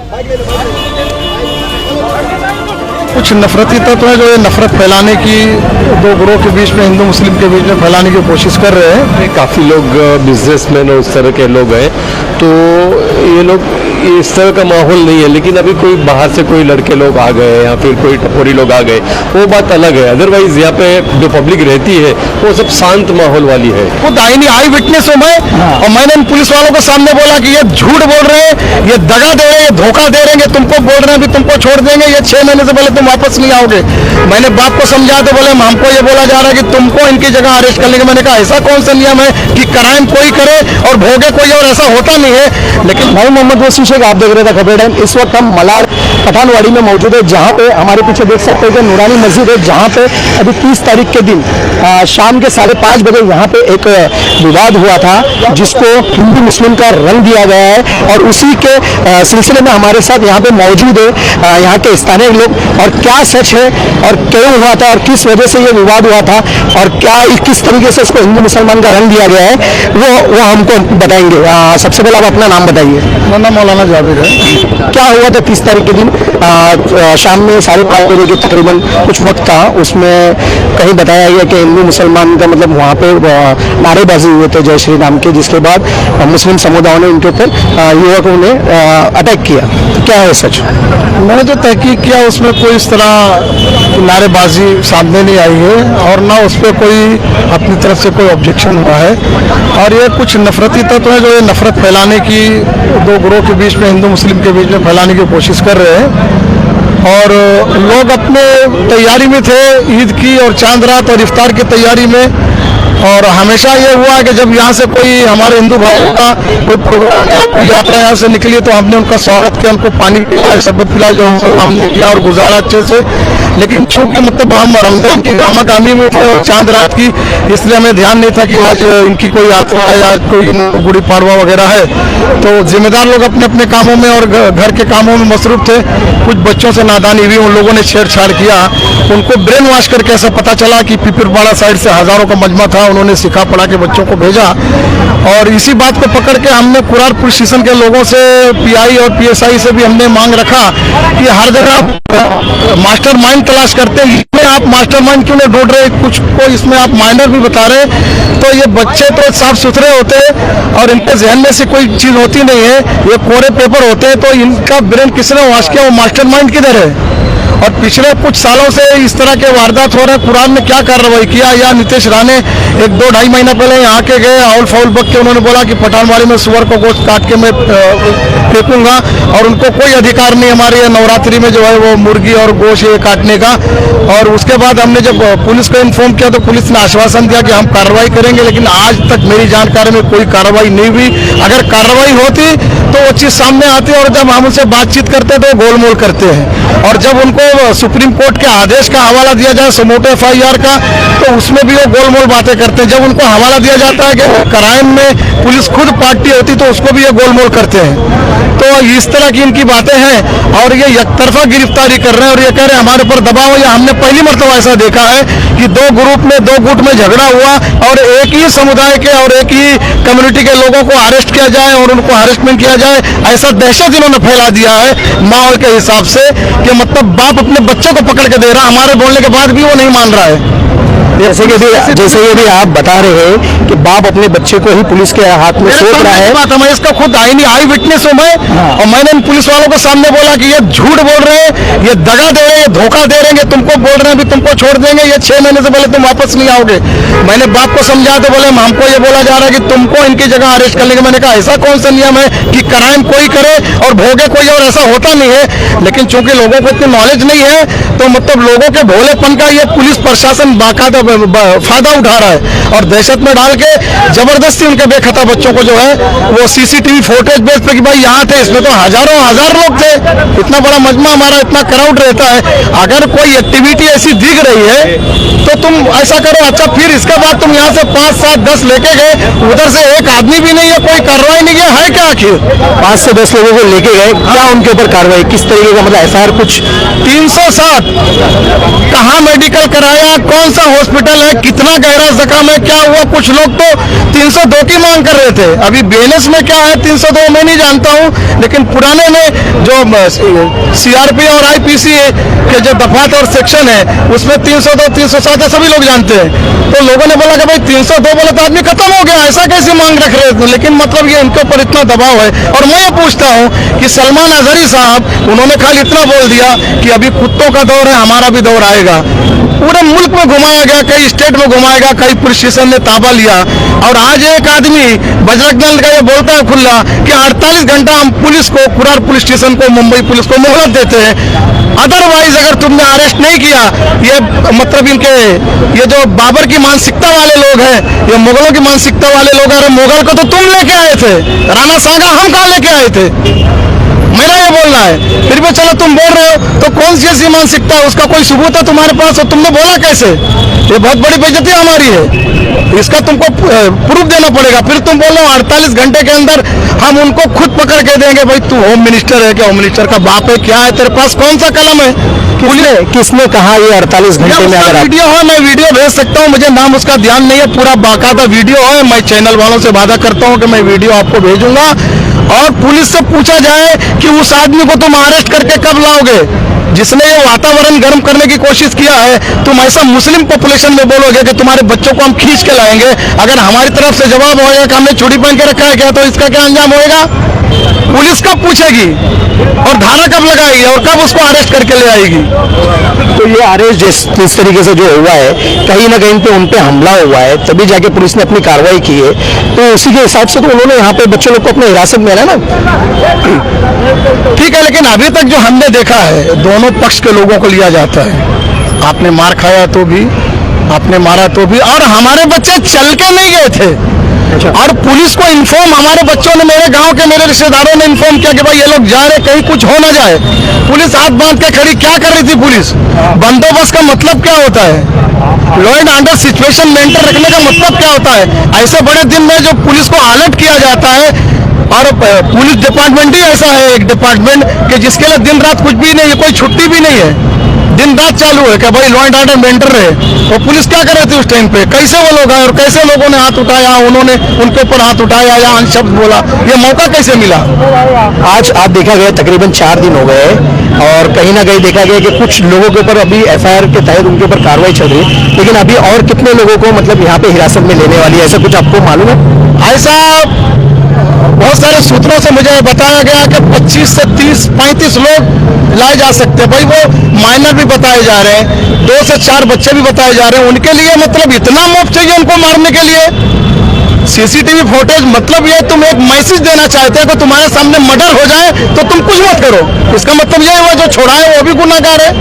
कुछ नफरती तत्व हैं जो ये नफरत फैलाने की दो ग्रोह के बीच में, हिंदू मुस्लिम के बीच में फैलाने की कोशिश कर रहे हैं। काफ़ी लोग बिजनेसमैन और उस तरह के लोग हैं, तो ये लोग इस तरह का माहौल नहीं है। लेकिन अभी कोई बाहर से कोई लड़के लोग आ गए या फिर कोई टपोरी लोग आ गए, वो बात अलग है। अदरवाइज यहाँ पे जो पब्लिक रहती है वो सब शांत माहौल वाली है। खुद आई विटनेस हूँ मैं, और मैंने इन पुलिस वालों को सामने बोला कि ये झूठ बोल रहे हैं, ये दगा दे रहे हैं, ये धोखा दे रहे हैं, तुमको बोल रहे हैं अभी तुमको छोड़ देंगे, ये 6 महीने से पहले तुम वापस नहीं आओगे। मैंने बाप को समझा तो बोले हमको ये बोला जा रहा है कि तुमको इनकी जगह अरेस्ट कर लेंगे। मैंने कहा ऐसा कौन सा नियम है कि क्राइम कोई करे और भोगे कोई, और ऐसा होता नहीं है। लेकिन भाई मोहम्मद वसीम शेख, आप देख रहे थे खबर टाइम। इस वक्त हम मलार पठानवाड़ी में मौजूद है, जहाँ पे हमारे पीछे देख सकते हैं कि नूरानी मस्जिद है, जहाँ पे अभी 30 तारीख के दिन शाम के 5:30 बजे यहाँ पे एक विवाद हुआ था, जिसको हिंदू मुस्लिम का रंग दिया गया है। और उसी के सिलसिले में हमारे साथ यहाँ पे मौजूद है यहाँ के स्थानीय लोग, और क्या सच है और क्यों हुआ था और किस वजह से ये विवाद हुआ था और क्या किस तरीके से इसको हिंदू मुसलमान का रंग दिया गया है, वो हमको बताएंगे। सबसे पहले आप अपना नाम बताइए। मेरा नाम मौलाना जावेद है। क्या हुआ था 30 तारीख के दिन शाम में 5:30 बजे के तकरीबन कुछ वक्त था, उसमें कहीं बताया गया कि हिंदू मुसलमान का मतलब वहाँ पे नारेबाजी हुए थे जय श्री राम के, जिसके बाद मुस्लिम समुदाय ने उनके ऊपर युवकों ने अटैक किया। क्या है सच? मैंने जो तहकीक किया उसमें कोई इस तरह नारेबाजी सामने नहीं आई है, और ना उस पर कोई अपनी तरफ से कोई ऑब्जेक्शन हुआ है। और ये कुछ नफरती तत्व हैं जो ये नफरत फैलाने की दो ग्रोह के बीच में, हिंदू मुस्लिम के बीच में फैलाने की कोशिश कर रहे हैं। और लोग अपने तैयारी में थे ईद की और चांद रात और इफ्तार की तैयारी में, और हमेशा ये हुआ कि जब यहाँ से कोई हमारे हिंदू भाइयों का कोई प्रोग्राम यात्रा यहाँ से निकली तो हमने उनका स्वागत किया, उनको पानी पिलाया, शरबत पिलाया, जो हमने किया और गुजारा अच्छे से। लेकिन चूंकि मतलब हम रमजान की गामा-गामी में थे और चांद रात की, इसलिए हमें ध्यान नहीं था कि आज इनकी कोई यात्रा है या कोई गुड़ी पाड़वा वगैरह है। तो जिम्मेदार लोग अपने अपने कामों में और घर के कामों में मसरूफ थे। कुछ बच्चों से नादानी हुई, उन लोगों ने छेड़छाड़ किया। उनको ब्रेन वॉश करके ऐसा पता चला कि पिपरपाड़ा साइड से हज़ारों का मजमा था, उन्होंने सिखा पढ़ा के बच्चों को भेजा। और इसी बात को पकड़ के हमने कुरार पुलिस स्टेशन के लोगों से, पीआई और पीएसआई से भी हमने मांग रखा कि हर जगह मास्टर माइंड तलाश करते हैं, इसमें आप मास्टर माइंड क्यों नहीं ढूंढ रहे? कुछ को इसमें आप माइनर भी बता रहे। तो ये बच्चे तो साफ सुथरे होते हैं और इनके जहन में से कोई चीज़ होती नहीं है, ये कोरे पेपर होते हैं। तो इनका ब्रेन किसने वॉश किया? वो मास्टर माइंड किधर है? और पिछले कुछ सालों से इस तरह के वारदात हो रहे हैं। कुरान ने क्या कार्रवाई किया? या नीतीश राणे 1-2-2.5 महीना पहले यहाँ के गए, आउल फाउल बक के उन्होंने बोला कि पठानवाड़ी में सुअर को गोश्त काट के मैं फेंकूंगा, और उनको कोई अधिकार नहीं हमारे नवरात्रि में जो है वो मुर्गी और गोश्त ये काटने का। और उसके बाद हमने जब पुलिस को इन्फॉर्म किया तो पुलिस ने आश्वासन दिया कि हम कार्रवाई करेंगे, लेकिन आज तक मेरी जानकारी में कोई कार्रवाई नहीं हुई। अगर कार्रवाई होती तो वो चीज़ सामने आती, और जब हम उनसे बातचीत करते तो गोलमोल करते हैं। और जब उनको सुप्रीम कोर्ट के आदेश का हवाला दिया जाए सुमोटो FIR का, तो उसमें भी वो गोलमोल बातें करते हैं। जब उनको हवाला दिया जाता है कि क्राइम में पुलिस खुद पार्टी होती तो उसको भी ये गोलमोल करते हैं। तो इस तरह की इनकी बातें हैं, और ये एकतरफा गिरफ्तारी कर रहे हैं और ये कह रहे हैं हमारे ऊपर दबाव है। हमने पहली मरतबा ऐसा देखा है कि 2 ग्रुप में 2 गुट में झगड़ा हुआ और एक ही समुदाय के और एक ही कम्युनिटी के लोगों को अरेस्ट किया जाए और उनको हरेसमेंट किया जाए। ऐसा दहशत इन्होंने फैला दिया है माहौल के हिसाब से कि मतलब बाप अपने बच्चों को पकड़ के दे रहा, हमारे बोलने के बाद भी वो नहीं मान रहा है। जैसे ये भी आप बता रहे हैं कि बाप अपने बच्चे को ही पुलिस के हाथ में सौंप रहा है। बात है, मैं इसका खुद आई विटनेस हूँ मैं, और मैंने इन पुलिस वालों को सामने बोला कि ये झूठ बोल रहे हैं, ये दगा दे रहे हैं, धोखा दे रहे हैं, तुमको बोल रहे हैं अभी तुमको छोड़ देंगे, ये 6 महीने से पहले तुम वापस नहीं आओगे। मैंने बाप को समझा तो बोले हमको ये बोला जा रहा है कि तुमको इनकी जगह अरेस्ट कर लेंगे। मैंने कहा ऐसा कौन सा नियम है कि क्राइम कोई करे और भोगे कोई, और ऐसा होता नहीं है। लेकिन चूंकि लोगों को इतनी नॉलेज नहीं है, तो मतलब लोगों के भोलेपन का ये पुलिस प्रशासन बाकायदा फायदा उठा रहा है और दहशत में डाल के जबरदस्ती उनके बेखता बच्चों को जो है वो CCTV फुटेज बेस पे कि भाई यहाँ थे, इसमें तो हजारों हजार लोग थे, इतना बड़ा मजमा हमारा, इतना क्राउड रहता है। अगर कोई एक्टिविटी ऐसी दिख रही है तो तुम ऐसा करो। अच्छा, फिर इसके बाद तुम यहाँ से 5, 7, 10 लेके गए, उधर से एक आदमी भी नहीं है, कोई कार्रवाई नहीं किया है क्या? आखिर 5 से 10 लोगों को लेके गए, क्या उनके ऊपर कार्रवाई किस तरीके का? मतलब FIR कुछ 307 कहाँ मेडिकल कराया, कौन सा हॉस्पिटल हॉस्पिटल है, कितना गहरा जख्म है, क्या हुआ। कुछ लोग तो 302 की मांग कर रहे थे। अभी बीएनएस में क्या है 302 मैं नहीं जानता हूँ, लेकिन पुराने में जो सीआरपी और आईपीसी के जो दफात और सेक्शन है उसमें 302 307 है, सभी लोग जानते हैं। तो लोगों ने बोला कि भाई 302 बोला तो आदमी खत्म हो गया, ऐसा कैसे मांग रख रहे थे। लेकिन मतलब ये इनके ऊपर इतना दबाव है। और मैं ये पूछता हूँ कि सलमान अजहरी साहब, उन्होंने खाली इतना बोल दिया कि अभी कुत्तों का दौर है, हमारा भी दौर आएगा। पूरे मुल्क में घुमाया गया, कई स्टेट में घुमाया गया, कई पुलिस स्टेशन ने ताबा लिया। और आज एक आदमी बजरंग दल का ये बोलता है खुला कि 48 घंटा हम पुलिस को, कुरार पुलिस स्टेशन को, मुंबई पुलिस को मोहलत देते हैं। अदरवाइज अगर तुमने अरेस्ट नहीं किया, ये मतलब इनके ये जो बाबर की मानसिकता वाले लोग हैं, ये मुगलों की मानसिकता वाले लोग हैं। अरे मुगल को तो तुम लेके आए थे, राणा सांगा हम कहाँ लेके आए थे, मेरा ये बोलना है। फिर भी चलो तुम बोल रहे हो तो कौन सी ऐसी मानसिकता है, उसका कोई सबूत है तुम्हारे पास, और तुमने बोला कैसे? ये बहुत बड़ी बेइज्जती हमारी है, इसका तुमको प्रूफ देना पड़ेगा। फिर तुम बोल रहे हो 48 घंटे के अंदर हम उनको खुद पकड़ के देंगे। भाई तू होम मिनिस्टर है क्या? होम मिनिस्टर का बाप है क्या है? तेरे पास कौन सा कलम है? किसने कहा ये 48 घंटे में? अगर वीडियो है, मैं वीडियो भेज सकता हूँ, मुझे नाम उसका ध्यान नहीं है, पूरा बाकायदा वीडियो है। मैं चैनल वालों से वादा करता हूँ कि मैं वीडियो आपको भेजूंगा। और पुलिस से पूछा जाए कि उस आदमी को तुम अरेस्ट करके कब लाओगे जिसने ये वातावरण गर्म करने की कोशिश किया है। तुम ऐसा मुस्लिम पॉपुलेशन में बोलोगे कि तुम्हारे बच्चों को हम खींच के लाएंगे, अगर हमारी तरफ से जवाब होगा कि हमने चूड़ी पहन के रखा है क्या, तो इसका क्या अंजाम होएगा? पुलिस कब पूछेगी और धारा कब लगाएगी और कब उसको अरेस्ट करके ले आएगी? तो ये अरेस्ट जिस तरीके से जो हुआ है, कहीं ना कहीं पे उन पे हमला हुआ है, तभी जाके पुलिस ने अपनी कार्रवाई की है। तो उसी के हिसाब से तो उन्होंने यहाँ पे बच्चों लोग को अपने हिरासत में ना। ठीक है, लेकिन अभी तक जो हमने देखा है दोनों पक्ष के लोगों को लिया जाता है। आपने मार खाया तो भी, आपने मारा तो भी, और हमारे बच्चे चल के नहीं गए थे। और पुलिस को इन्फॉर्म हमारे बच्चों ने, मेरे गांव के मेरे रिश्तेदारों ने इन्फॉर्म किया कि भाई ये लोग जा रहे, कहीं कुछ हो ना जाए। पुलिस हाथ बांध के खड़ी क्या कर रही थी? पुलिस बंदोबस्त का मतलब क्या होता है? Law and order situation maintain रखने का मतलब क्या होता है? ऐसे बड़े दिन में जो पुलिस को अलर्ट किया जाता है, और पुलिस डिपार्टमेंट ही ऐसा है एक डिपार्टमेंट कि जिसके लिए दिन रात कुछ भी नहीं है, कोई छुट्टी भी नहीं है, दिन रात चालू है कि भाई लॉ एंड ऑर्डर मेंटेन रहे। तो पुलिस क्या कर रही थी उस टाइम पे? कैसे वो लोग आए और कैसे लोगों ने हाथ उठाया, उन्होंने उनके ऊपर हाथ उठाया या शब्द बोला, ये मौका कैसे मिला? आज आप देखा गया तकरीबन 4 दिन हो गए और कहीं ना कहीं देखा गया कि कुछ लोगों के ऊपर अभी एफआईआर के तहत उनके ऊपर कार्रवाई चल रही है, लेकिन अभी और कितने लोगों को मतलब यहाँ पे हिरासत में लेने वाली है, ऐसा कुछ आपको मालूम है? ऐसा बहुत सारे सूत्रों से मुझे बताया गया कि 25 से 30-35 लोग लाए जा सकते हैं। भाई वो माइनर भी बताए जा रहे हैं, 2 से 4 बच्चे भी बताए जा रहे हैं। उनके लिए मतलब इतना मौत चाहिए उनको मारने के लिए? सीसीटीवी फुटेज मतलब ये तुम एक मैसेज देना चाहते हो कि तुम्हारे सामने मर्डर हो जाए तो तुम कुछ मत करो, इसका मतलब ये हुआ जो छोड़ा है वो भी गुनाहगार है।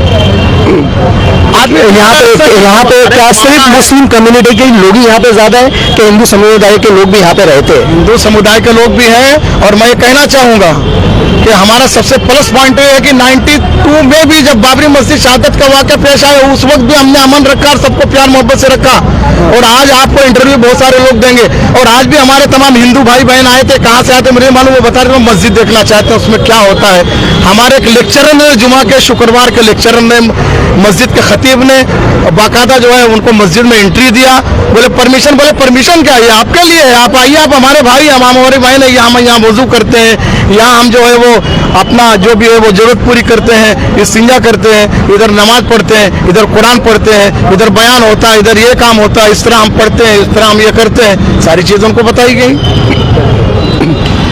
यहाँ पे क्या सिर्फ मुस्लिम कम्युनिटी के लोग ही यहाँ पे ज्यादा है कि हिंदू समुदाय के लोग भी यहाँ पे रहते हैं? हिंदू समुदाय के लोग भी हैं। और मैं ये कहना चाहूँगा कि हमारा सबसे प्लस पॉइंट ये है कि 92 में भी जब बाबरी मस्जिद शहादत का वाक़या पेश आया, उस वक्त भी हमने अमन रखा और सबको प्यार मोहब्बत से रखा। और आज आपको इंटरव्यू बहुत सारे लोग देंगे। और आज भी हमारे तमाम हिंदू भाई बहन आए थे, कहाँ से आए थे मुझे मालूम, वो बता रहे थे मस्जिद देखना चाहते हैं उसमें क्या होता है। हमारे एक लेक्चरर ने, जुमा के शुक्रवार के लेक्चरर ने, मस्जिद के खतीब ने बाकायदा जो है उनको मस्जिद में एंट्री दिया। बोले परमिशन, बोले परमिशन क्या है, आपके लिए है, आप आइए, आप हमारे भाई, हम हमारे बहन है, हम यहाँ वजू करते हैं, यहाँ हम जो है वो अपना जो भी है वो जरूरत पूरी करते हैं, इस्तिंजा करते हैं, इधर नमाज पढ़ते हैं, इधर कुरान पढ़ते हैं, इधर बयान होता है, इधर ये काम होता है, इस तरह हम पढ़ते हैं, इस तरह हम ये करते हैं। सारी चीज़ों को बताई गई।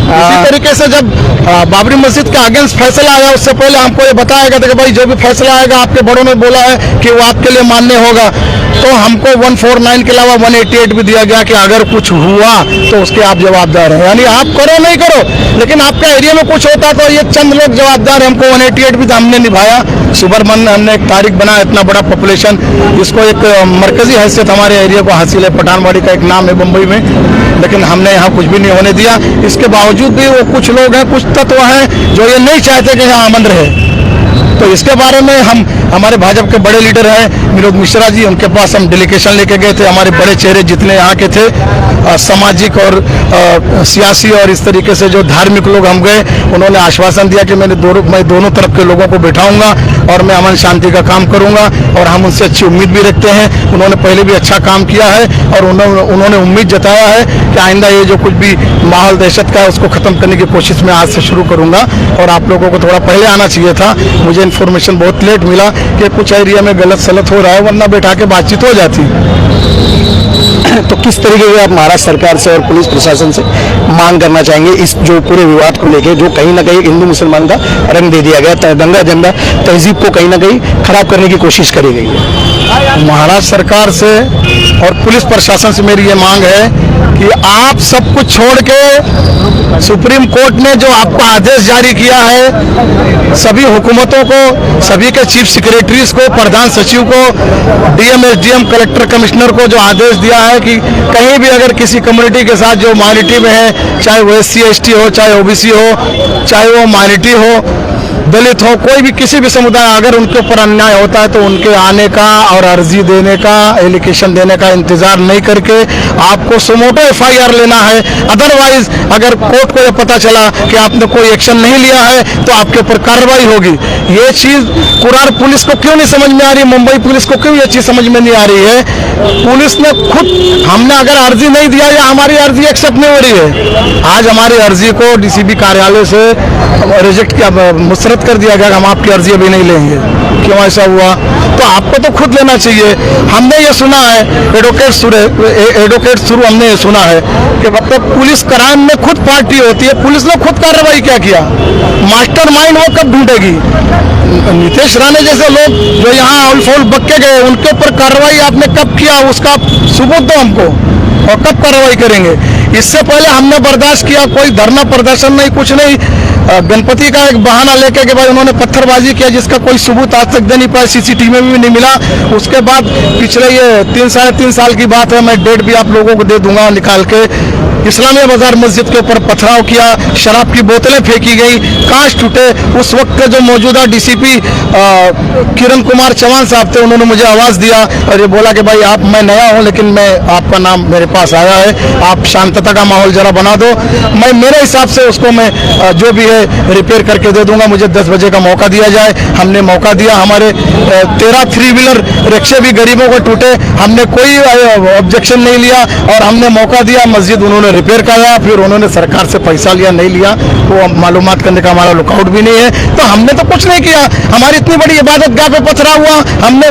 इसी तरीके से जब बाबरी मस्जिद के अगेंस्ट फैसला आया, उससे पहले हमको ये बताया गया था कि भाई जो भी फैसला आएगा, आपके बड़ों ने बोला है कि वो आपके लिए मान्य होगा। तो हमको 149 के अलावा 188 भी दिया गया कि अगर कुछ हुआ तो उसके आप जवाबदार हैं, यानी आप करो नहीं करो, लेकिन आपके एरिया में कुछ होता तो ये चंद लोग जवाबदार हैं। हमको 188 भी हमने निभाया। सुब्रमण्य हमने एक तारीख बनाया, इतना बड़ा पॉपुलेशन, इसको एक मरकजी हैसियत हमारे एरिया को हासिल है। पठानवाड़ी का एक नाम है मुंबई में, लेकिन हमने यहाँ कुछ भी नहीं होने दिया। इसके बावजूद भी वो कुछ लोग हैं, कुछ तत्व हैं जो ये नहीं चाहते कि यहाँ अमन रहे। तो तो इसके बारे में हम हमारे भाजपा के बड़े लीडर हैं विनोद मिश्रा जी, उनके पास हम डेलीगेशन लेके गए थे। हमारे बड़े चेहरे जितने यहाँ के थे, सामाजिक और सियासी और इस तरीके से जो धार्मिक लोग हम गए, उन्होंने आश्वासन दिया कि मैं दोनों तरफ के लोगों को बैठाऊंगा और मैं अमन शांति का काम करूंगा, और हम उनसे अच्छी उम्मीद भी रखते हैं। उन्होंने पहले भी अच्छा काम किया है और उन्होंने उम्मीद जताया है कि आइंदा ये जो कुछ भी माहौल दहशत का है उसको खत्म करने की कोशिश मैं आज से शुरू करूंगा। और आप लोगों को थोड़ा पहले आना चाहिए था, मुझे इन्फॉर्मेशन बहुत लेट मिला कि कुछ एरिया में गलत सलत हो रहा है, वरना बैठा के बातचीत हो जाती। तो किस तरीके की आप महाराष्ट्र सरकार से और पुलिस प्रशासन से मांग करना चाहेंगे इस जो पूरे विवाद को लेके, जो कहीं ना कहीं हिंदू मुसलमान का रंग दे दिया गया, दंगा जंगा तहजीब को कहीं ना कहीं खराब करने की कोशिश करी गई है? महाराष्ट्र सरकार से और पुलिस प्रशासन से मेरी ये मांग है कि आप सब कुछ छोड़ के, सुप्रीम कोर्ट ने जो आपका आदेश जारी किया है, सभी हुकूमतों को, सभी के चीफ सेक्रेटरीज को, प्रधान सचिव को, डीएम, एसडीएम, कलेक्टर, कमिश्नर को जो आदेश दिया है कि कहीं भी अगर किसी कम्युनिटी के साथ जो माइनॉरिटी में है, चाहे वो SC ST हो, चाहे OBC हो, चाहे वो माइनॉरिटी हो, दलित हो, कोई भी किसी भी समुदाय, अगर उनके ऊपर अन्याय होता है तो उनके आने का और अर्जी देने का, एलिगेशन देने का इंतजार नहीं करके आपको सुमोटो FIR लेना है। अदरवाइज अगर कोर्ट को यह पता चला कि आपने कोई एक्शन नहीं लिया है तो आपके ऊपर कार्रवाई होगी। ये चीज कुरार पुलिस को क्यों नहीं समझ में आ रही, मुंबई पुलिस को क्यों ये चीज समझ में नहीं आ रही है? पुलिस ने खुद, हमने अगर अर्जी नहीं दिया या हमारी अर्जी एक्सेप्ट नहीं हो रही है, आज हमारी अर्जी को DCP कार्यालय से रिजेक्ट किया, मुस्तरद कर दिया गया, हम आपकी अर्जी अभी नहीं लेंगे। क्यों ऐसा हुआ? तो आपको तो खुद लेना चाहिए। हमने ये सुना है, एडवोकेट शुरू हमने ये सुना है कि मतलब पुलिस क्राइम में खुद पार्टी होती है, पुलिस ने खुद कार्रवाई क्या किया? मास्टरमाइंड वो कब ढूंढेगी? नीतीश राणे जैसे लोग जो यहाँ उलफोल बक के गए, उनके ऊपर कार्रवाई आपने कब किया? उसका सबूत दो हमको, और कब कार्रवाई करेंगे? इससे पहले हमने बर्दाश्त किया, कोई धरना प्रदर्शन नहीं, कुछ नहीं, गणपति का एक बहाना लेके के भाई उन्होंने पत्थरबाजी किया जिसका कोई सबूत आज तक दे नहीं पाया, CCTV में भी नहीं मिला। उसके बाद पिछले ये 3-3.5 साल की बात है, मैं डेट भी आप लोगों को दे दूंगा निकाल के, इस्लामिया बाजार मस्जिद के ऊपर पथराव किया, शराब की बोतलें फेंकी गई, कांच टूटे। उस वक्त के जो मौजूदा DCP किरण कुमार चौहान साहब थे, उन्होंने मुझे आवाज़ दिया और ये बोला कि भाई मैं नया हूँ लेकिन मैं आपका नाम मेरे पास आया है, आप शांतता का माहौल जरा बना दो। मैं मेरे हिसाब से उसको मैं जो भी है रिपेयर करके दे दूंगा, मुझे 10 बजे का मौका दिया जाए। हमने मौका दिया, हमारे 13 3 व्हीलर रिक्शे भी गरीबों को टूटे, हमने कोई ऑब्जेक्शन नहीं लिया और हमने मौका दिया। मस्जिद उन्होंने रिपेयर कराया, फिर उन्होंने सरकार से पैसा लिया नहीं लिया वो मालूमात करने का हमारा लुकआउट भी नहीं है। तो हमने तो कुछ नहीं किया, हमारी इतनी बड़ी इबादत गाह पे पथरा हुआ, हमने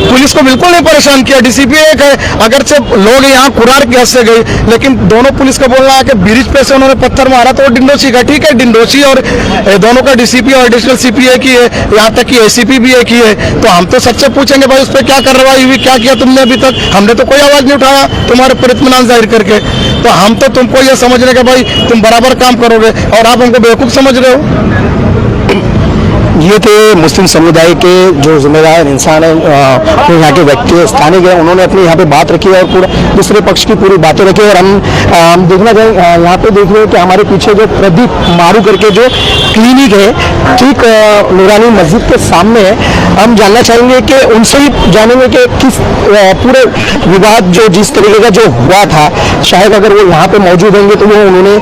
पुलिस को बिल्कुल नहीं परेशान किया। DCP एक है, अगर से लोग यहाँ कुरार की हद से गए, लेकिन दोनों पुलिस को बोलना है कि ब्रिज पे से उन्होंने पत्थर मारा तो वो डिंडोची का, ठीक है, डिंडोची और दोनों का DCP और एडिशनल CP एक ही है, यहाँ तक कि ACP भी एक ही है। तो हम तो सबसे पूछेंगे भाई उस पर क्या कार्रवाई हुई, क्या किया तुमने अभी तक? हमने तो कोई आवाज नहीं उठाया तुम्हारे पर इत्मीनान जाहिर करके। तो हम तो तुमको ये समझ रहे कि भाई तुम बराबर काम करोगे और आप हमको बेवकूफ समझ रहे हो। ये थे मुस्लिम समुदाय के जो जिम्मेदार इंसान हैं, जो यहाँ के व्यक्ति है, स्थानीय है, उन्होंने अपनी यहाँ पे बात रखी है और पूरा दूसरे पक्ष की पूरी बातें रखी है। और हम देखना चाहेंगे, यहाँ पे देख रहे हो कि हमारे पीछे जो प्रदीप मारू करके जो क्लिनिक है, ठीक नूरानी मस्जिद के सामने है। हम जानना चाहेंगे कि उनसे ही जानेंगे कि किस पूरे विवाद जो जिस तरीके का जो हुआ था, शायद अगर वो यहाँ पे मौजूद होंगे तो वो उन्होंने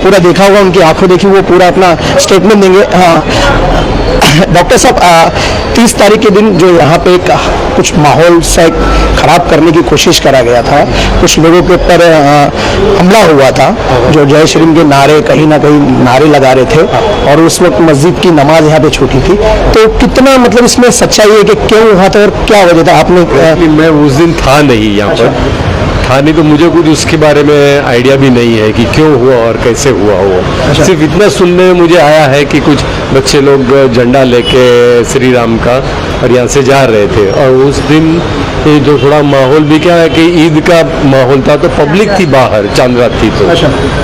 पूरा देखा होगा, उनकी आंखों देखी, वो पूरा अपना स्टेटमेंट देंगे। डॉक्टर साहब, 30 तारीख के दिन जो यहाँ पे कुछ माहौल से खराब करने की कोशिश करा गया था, कुछ लोगों के ऊपर हमला हुआ था जो जय श्री के नारे कहीं ना कहीं नारे लगा रहे थे और उस वक्त मस्जिद की नमाज यहाँ पे छूटी थी, तो कितना मतलब इसमें सच्चाई है कि क्यों हुआ था और क्या वजह था? आपने मैं उस दिन था नहीं यहाँ पर, था नहीं, तो मुझे कुछ उसके बारे में आइडिया भी नहीं है कि क्यों हुआ और कैसे हुआ वो। सिर्फ इतना सुनने में मुझे आया है कि कुछ बच्चे लोग झंडा लेके श्री राम का और यहाँ से जा रहे थे, और उस दिन ये जो थोड़ा माहौल भी क्या है कि ईद का माहौल था, तो पब्लिक थी बाहर, चांद रात थी तो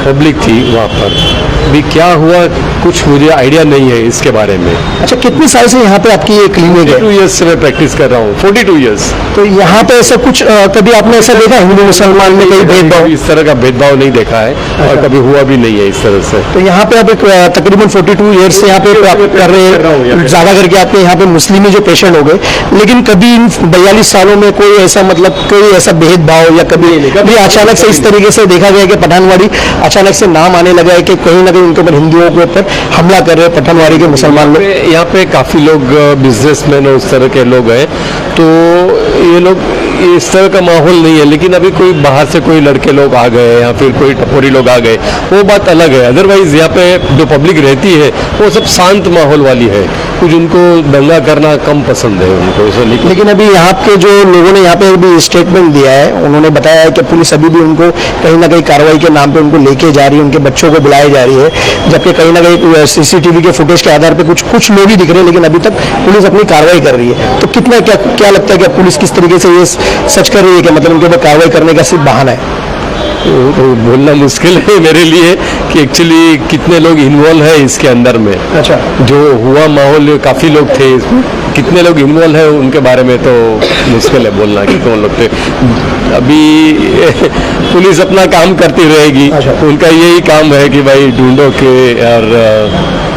पब्लिक थी वहाँ पर। अभी क्या हुआ कुछ मुझे आइडिया नहीं है इसके बारे में। अच्छा, कितने साल से यहाँ पे आपकी ये क्लिनिक है? 42 ईयर्स से मैं प्रैक्टिस कर रहा हूँ, 42 ईयर्स। तो यहाँ पे ऐसा कुछ कभी आपने ऐसा देखा हिंदू मुसलमान में कोई भेदभाव? इस तरह का भेदभाव नहीं देखा है और कभी हुआ भी नहीं है इस तरह से। तो यहाँ पे आप एक तकरीबन 42 ईयर्स से यहाँ पे आप कर रहे हैं, ज़्यादा करके आपके यहाँ पे मुस्लिम ही जो पेशेंट हो गए, लेकिन कभी इन 42 सालों में कोई ऐसा मतलब कोई ऐसा भेदभाव या कभी अचानक से इस तरीके से देखा गया कि पठानवाड़ी अचानक से नाम आने लगा है कि कहीं ना कहीं उनके ऊपर हिंदुओं के ऊपर हमला कर रहे हैं पठानवाड़ी के मुसलमान लोग? यहाँ पे काफ़ी लोग बिजनेसमैन और उस तरह के लोग हैं, तो ये लोग इस तरह का माहौल नहीं है। लेकिन अभी कोई बाहर से कोई लड़के लोग आ गए या फिर कोई टपोरी लोग आ गए, वो बात अलग है। अदरवाइज यहाँ पे जो पब्लिक रहती है वो सब शांत माहौल वाली है, कुछ उनको दंगा करना कम पसंद है उनको। लेकिन अभी यहाँ के जो लोगों ने यहाँ पे भी स्टेटमेंट दिया है, उन्होंने बताया है कि पुलिस अभी भी उनको कहीं ना कहीं कार्रवाई के नाम पे उनको लेके जा रही है, उनके बच्चों को बुलाई जा रही है, जबकि कहीं ना कहीं सीसीटीवी के फुटेज के आधार पे कुछ लोग ही दिख रहे हैं, लेकिन अभी तक पुलिस अपनी कार्रवाई कर रही है। तो कितना क्या लगता है कि पुलिस किस तरीके से ये सच कर रही है कि मतलब उनके ऊपर कार्रवाई करने का सिर्फ बहाना है? तो बोलना मुश्किल है मेरे लिए कि एक्चुअली कितने लोग इन्वॉल्व है इसके अंदर में। अच्छा, जो हुआ माहौल काफ़ी लोग थे इसमें, कितने लोग इन्वॉल्व है उनके बारे में तो मुश्किल है बोलना कि कौन लोग थे। अभी पुलिस अपना काम करती रहेगी। अच्छा। उनका यही काम है कि भाई ढूंढो के और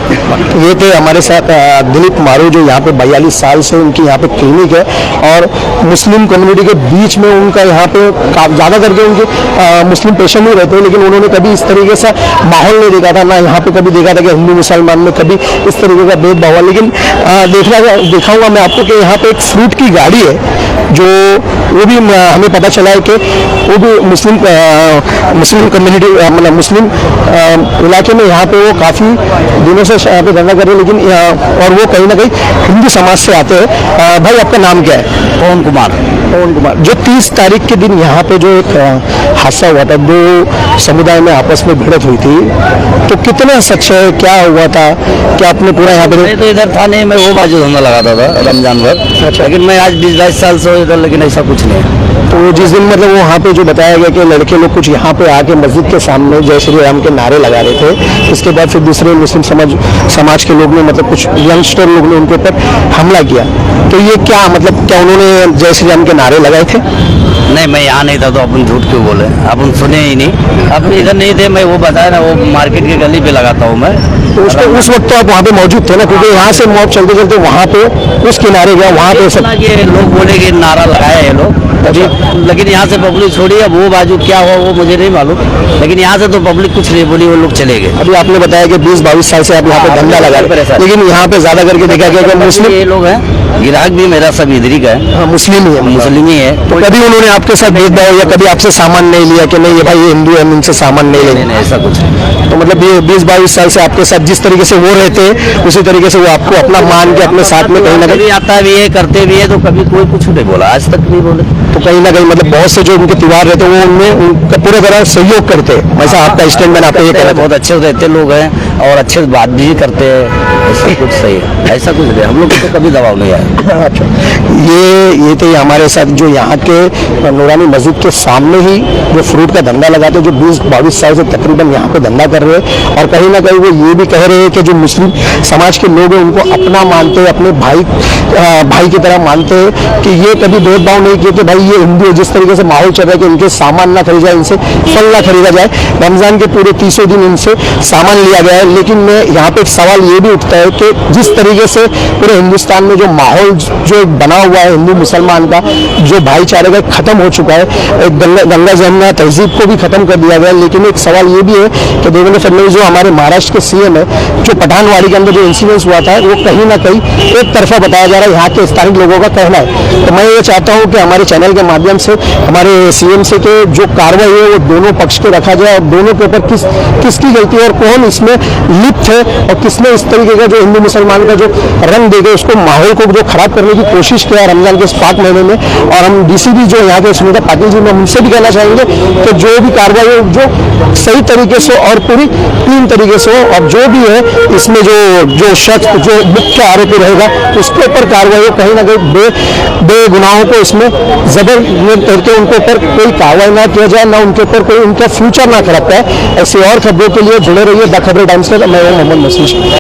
ये थे हमारे साथ दिलीप मारू, जो यहाँ पे 42 साल से उनकी यहाँ पे क्लिनिक है और मुस्लिम कम्युनिटी के बीच में उनका यहाँ पे ज़्यादा करके उनके मुस्लिम पेशेंट ही रहते हैं, लेकिन उन्होंने कभी इस तरीके से माहौल नहीं देखा था, ना यहाँ पे कभी देखा था कि हिंदू मुसलमान में कभी इस तरीके का भेदभाव हुआ। लेकिन दिखाऊंगा मैं आपको कि यहाँ पे एक फ्रूट की गाड़ी है, जो वो भी हमें पता चला है कि वो भी मुस्लिम कम्युनिटी मतलब मुस्लिम इलाके में यहाँ पे वो काफ़ी दिनों से यहाँ पे धंधा कर रहे हैं, लेकिन और वो कहीं ना कहीं हिंदू समाज से आते हैं। भाई, आपका नाम क्या है? पवन कुमार। पवन कुमार, जो 30 तारीख के दिन यहाँ पे जो एक हादसा हुआ था, दो समुदाय में आपस में भिड़त हुई थी, तो कितना सच है, क्या हुआ था, क्या आपने पूरा यहाँ पे? मैं तो इधर था नहीं, मैं वो बाजू धंधा लगाता था रमजान भर। अच्छा। लेकिन मैं आज 20-22 साल से इधर, लेकिन ऐसा कुछ नहीं है। तो जिस दिन मतलब वो वहाँ पे जो बताया गया कि लड़के लोग कुछ यहाँ पे आके मस्जिद के सामने जय श्री राम के नारे लगा रहे थे, इसके बाद फिर दूसरे मुस्लिम समाज के लोग ने मतलब कुछ यंगस्टर लोग ने उनके ऊपर हमला किया, तो ये क्या मतलब क्या उन्होंने जय श्री राम के नारे लगाए थे? नहीं, मैं यहाँ नहीं था, तो अपन झूठ क्यों बोले, अपन सुने ही नहीं। अपन इधर नहीं थे, मैं वो बताया ना, वो मार्केट की गली पे लगाता हूँ मैं। तो उस वक्त तो आप वहाँ पे मौजूद थे ना, क्योंकि यहाँ से मौत चलते चलते वहाँ पे उस किनारे गया, वहाँ पे सब के लोग बोले कि नारा लगाया है लोग तभी, लेकिन यहाँ से पब्लिक छोड़ी। अब वो बाजू क्या हुआ वो मुझे नहीं मालूम, लेकिन यहाँ से तो पब्लिक कुछ नहीं बोली, वो लोग चले गए। अभी आपने बताया कि 20-22 साल से आप यहाँ पे धंधा लगा रहे हैं, लेकिन यहाँ पे ज्यादा करके देखा गया कि मुस्लिम ये लोग हैं, ग्राहक भी मेरा सब इधर ही का है, मुस्लिम ही है, मुस्लिम ही है। तो कभी उन्होंने आपके साथ भेदभाव या कभी आपसे सामान नहीं लिया कि नहीं ये भाई ये हिंदू है, हम इनसे सामान नहीं लेंगे? नहीं, ऐसा कुछ नहीं। तो मतलब ये 20-22 साल से आपके साथ जिस तरीके से वो रहते हैं उसी तरीके से वो आपको अपना मान के अपने साथ में कहीं ना कहीं आता भी है, करते भी है, तो कभी कोई कुछ नहीं बोला, आज तक नहीं बोले। तो कहीं ना कहीं मतलब बहुत से जो उनके त्योहार रहते हैं वो उनमें उनका पूरी तरह सहयोग करते हैं। वैसा आपका स्टेटमेंट आपका ये कह रहा था। बहुत अच्छे रहते लोग हैं और अच्छे बात भी करते हैं, ऐसा कुछ सही है, ऐसा कुछ नहीं, हम लोग को तो कभी दबाव नहीं आया। अच्छा, ये थे हमारे साथ जो यहाँ के नूरानी मस्जिद के सामने ही जो फ्रूट का धंधा लगाते हैं, जो 20-22 साल से तकरीबन यहाँ पे धंधा कर रहे हैं, और कहीं ना कहीं वो ये भी कह रहे हैं कि जो मुस्लिम समाज के लोग हैं उनको अपना मानते हैं, अपने भाई की तरह मानते हैं, कि ये कभी भेदभाव नहीं किए कि भाई ये हिंदू है। जिस तरीके से माहौल चल रहा है कि इनके सामान ना खरीदा जाए, इनसे फल ना खरीदा जाए, रमजान के पूरे 30 दिन इनसे सामान लिया गया है। लेकिन मैं यहाँ पे एक सवाल ये भी उठता है कि जिस तरीके से पूरे हिंदुस्तान में जो माहौल जो बना हुआ है हिंदू मुसलमान का, जो भाईचारे का खत्म हो चुका है, एक गंगा जमुना तहजीब को भी खत्म कर दिया गया। लेकिन एक सवाल ये भी है कि देवेंद्र फडणवीस जो हमारे महाराष्ट्र के सीएम है, जो पठानवाड़ी के अंदर जो इंसिडेंस हुआ था वो कहीं ना कहीं एक तरफा बताया जा रहा है, यहाँ के स्थानीय लोगों का कहना है। तो मैं ये चाहता हूँ कि हमारे चैनल के माध्यम से हमारे सीएम से के जो कार्रवाई है वो दोनों पक्ष को रखा जाए, और दोनों के ऊपर किसकी गलती है और कौन इसमें लिप्त है, और किसने इस तरीके का जो हिंदू मुसलमान का जो रंग देके उसको माहौल को जो खराब करने की कोशिश किया रमजान के इस पाक महीने में, और हम डीसीपी जो यहाँ के सुनीता पाटिल जी, मैं उनसे भी कहना चाहेंगे कि जो भी कार्रवाई हो जो सही तरीके से और पूरी टीम तरीके से हो, और जो भी है इसमें जो शख्स जो मुख्य आरोपी रहेगा उसके ऊपर कार्रवाई हो, कहीं ना कहीं बेगुनाहों को इसमें जबर करके उनके ऊपर कोई कार्रवाई ना किया जाए, ना उनके ऊपर कोई उनका फ्यूचर ना खराब है। ऐसी और खबरों के लिए जुड़े रहिए द खबर टाइम्स से। मैं मोहम्मद मसीह।